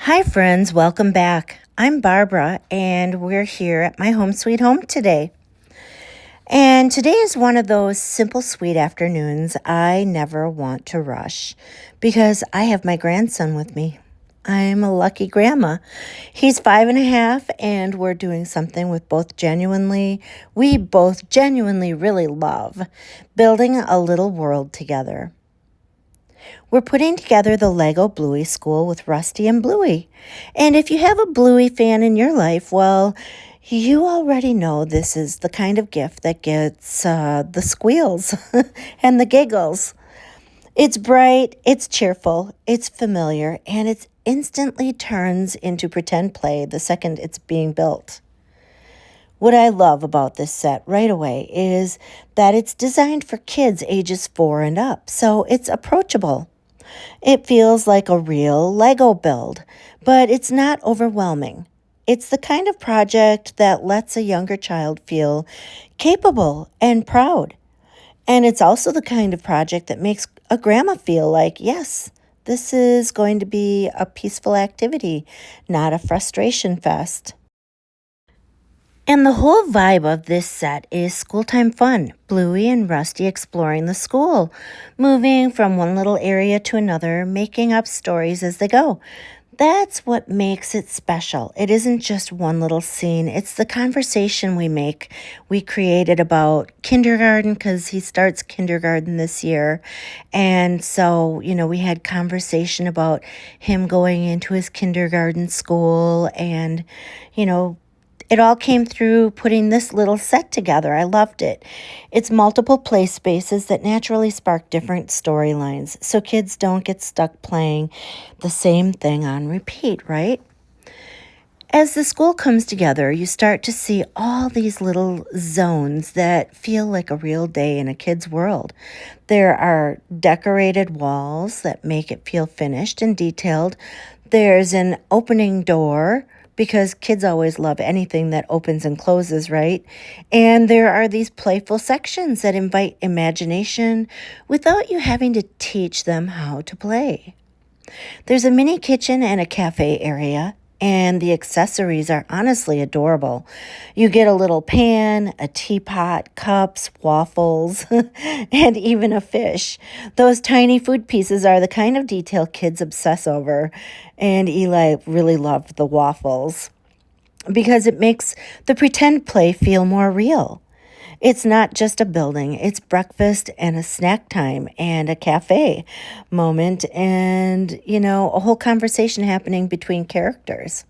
Hi, friends. Welcome back. I'm Barbara, and we're here at my home sweet home today. And today is one of those simple, sweet afternoons I never want to rush because I have my grandson with me. I'm a lucky grandma. He's 5.5, and we're doing something we both genuinely really love building a little world together. We're putting together the LEGO Bluey School with Rusty and Bluey. And if you have a Bluey fan in your life, well, you already know this is the kind of gift that gets the squeals and the giggles. It's bright, it's cheerful, it's familiar, and it instantly turns into pretend play the second it's being built. What I love about this set right away is that it's designed for kids ages 4 and up, so it's approachable. It feels like a real Lego build, but it's not overwhelming. It's the kind of project that lets a younger child feel capable and proud. And it's also the kind of project that makes a grandma feel like, yes, this is going to be a peaceful activity, not a frustration fest. And the whole vibe of this set is school time fun. Bluey and Rusty exploring the school, moving from one little area to another, making up stories as they go. That's what makes it special. It isn't just one little scene. It's the conversation we created about kindergarten because he starts kindergarten this year. And so, we had conversation about him going into his kindergarten school and, it all came through putting this little set together. I loved it. It's multiple play spaces that naturally spark different storylines so kids don't get stuck playing the same thing on repeat, right? As the school comes together, you start to see all these little zones that feel like a real day in a kid's world. There are decorated walls that make it feel finished and detailed. There's an opening door because kids always love anything that opens and closes, right? And there are these playful sections that invite imagination without you having to teach them how to play. There's a mini kitchen and a cafe area, and the accessories are honestly adorable. You get a little pan, a teapot, cups, waffles, and even a fish. Those tiny food pieces are the kind of detail kids obsess over, and Eli really loved the waffles because it makes the pretend play feel more real. It's not just a building, it's breakfast and a snack time and a cafe moment and, a whole conversation happening between characters.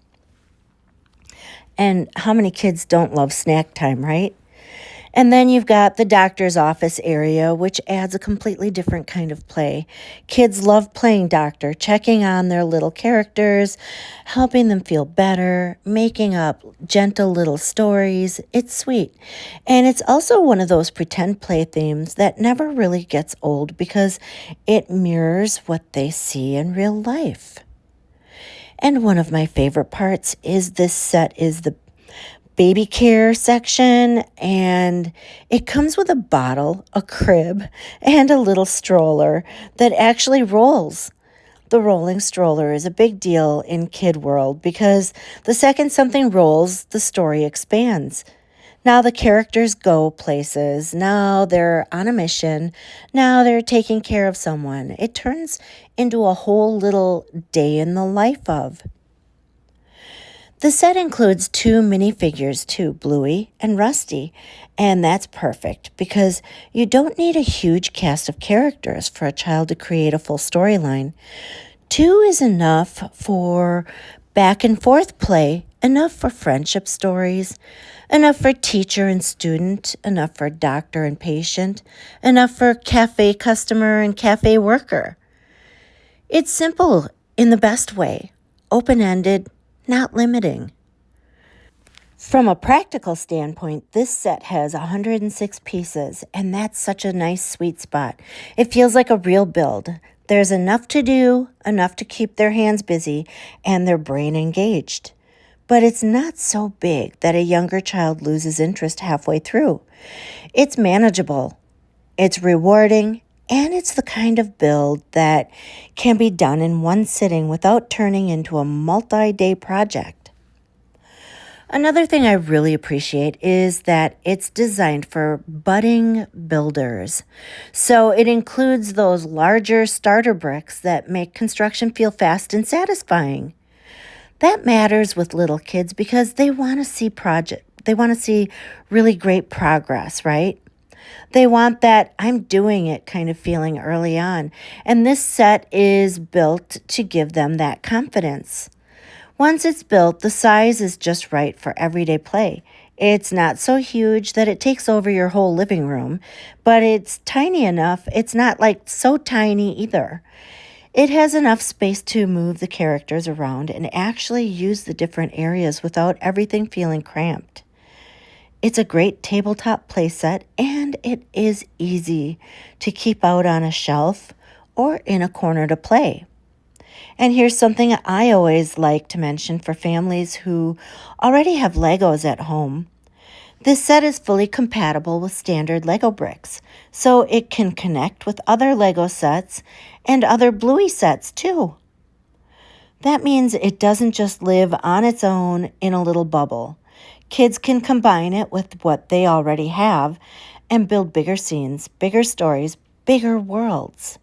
And how many kids don't love snack time, right? And then you've got the doctor's office area, which adds a completely different kind of play. Kids love playing doctor, checking on their little characters, helping them feel better, making up gentle little stories. It's sweet. And it's also one of those pretend play themes that never really gets old because it mirrors what they see in real life. And one of my favorite parts is this set is the baby care section, and it comes with a bottle, a crib, and a little stroller that actually rolls. The rolling stroller is a big deal in kid world because the second something rolls, the story expands. Now the characters go places. Now they're on a mission. Now they're taking care of someone. It turns into a whole little day in the life of. The set includes 2 minifigures too, Bluey and Rusty, and that's perfect because you don't need a huge cast of characters for a child to create a full storyline. 2 is enough for back and forth play, enough for friendship stories, enough for teacher and student, enough for doctor and patient, enough for cafe customer and cafe worker. It's simple in the best way, open-ended, not limiting. From a practical standpoint, this set has 106 pieces, and that's such a nice sweet spot. It feels like a real build. There's enough to do, enough to keep their hands busy and their brain engaged. But it's not so big that a younger child loses interest halfway through. It's manageable, it's rewarding, And it's the kind of build that can be done in one sitting without turning into a multi-day project. Another thing I really appreciate is that it's designed for budding builders. So it includes those larger starter bricks that make construction feel fast and satisfying. That matters with little kids because they want to see really great progress, right? They want that I'm doing it kind of feeling early on. And this set is built to give them that confidence. Once it's built, the size is just right for everyday play. It's not so huge that it takes over your whole living room, but it's tiny enough. It's not like so tiny either. It has enough space to move the characters around and actually use the different areas without everything feeling cramped. It's a great tabletop playset, and it is easy to keep out on a shelf or in a corner to play. And here's something I always like to mention for families who already have Legos at home. This set is fully compatible with standard Lego bricks, so it can connect with other Lego sets and other Bluey sets too. That means it doesn't just live on its own in a little bubble. Kids can combine it with what they already have and build bigger scenes, bigger stories, bigger worlds.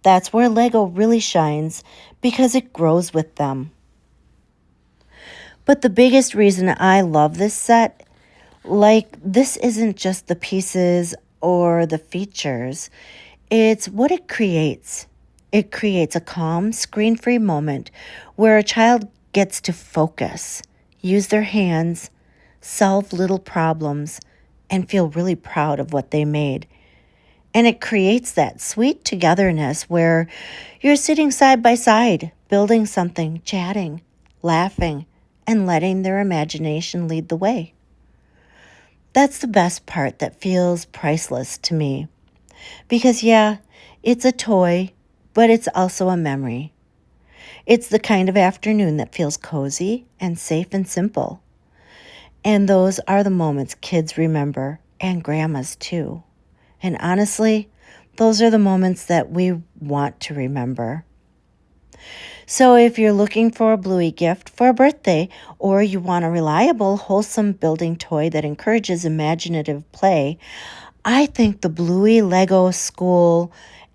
That's where Lego really shines because it grows with them. But the biggest reason I love this set, this isn't just the pieces or the features, it's what it creates. It creates a calm, screen-free moment where a child gets to focus, use their hands, solve little problems, and feel really proud of what they made. And it creates that sweet togetherness where you're sitting side by side, building something, chatting, laughing, and letting their imagination lead the way. That's the best part that feels priceless to me. Because yeah, it's a toy, but it's also a memory. It's the kind of afternoon that feels cozy and safe and simple. And those are the moments kids remember, and grandmas too. And honestly, those are the moments that we want to remember. So if you're looking for a Bluey gift for a birthday, or you want a reliable, wholesome building toy that encourages imaginative play, I think the Bluey Lego School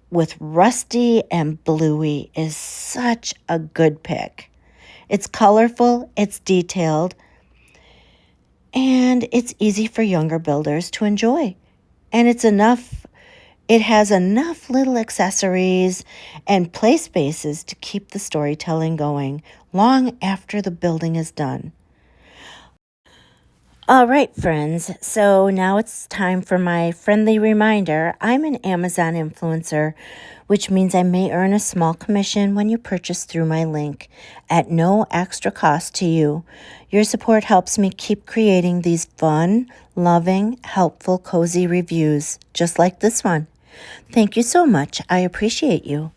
with Rusty and Bluey is such a good pick. It's colorful, it's detailed, and it's easy for younger builders to enjoy. And it has enough little accessories and play spaces to keep the storytelling going long after the building is done. All right, friends, so now it's time for my friendly reminder. I'm an Amazon influencer, which means I may earn a small commission when you purchase through my link at no extra cost to you. Your support helps me keep creating these fun, loving, helpful, cozy reviews, just like this one. Thank you so much. I appreciate you.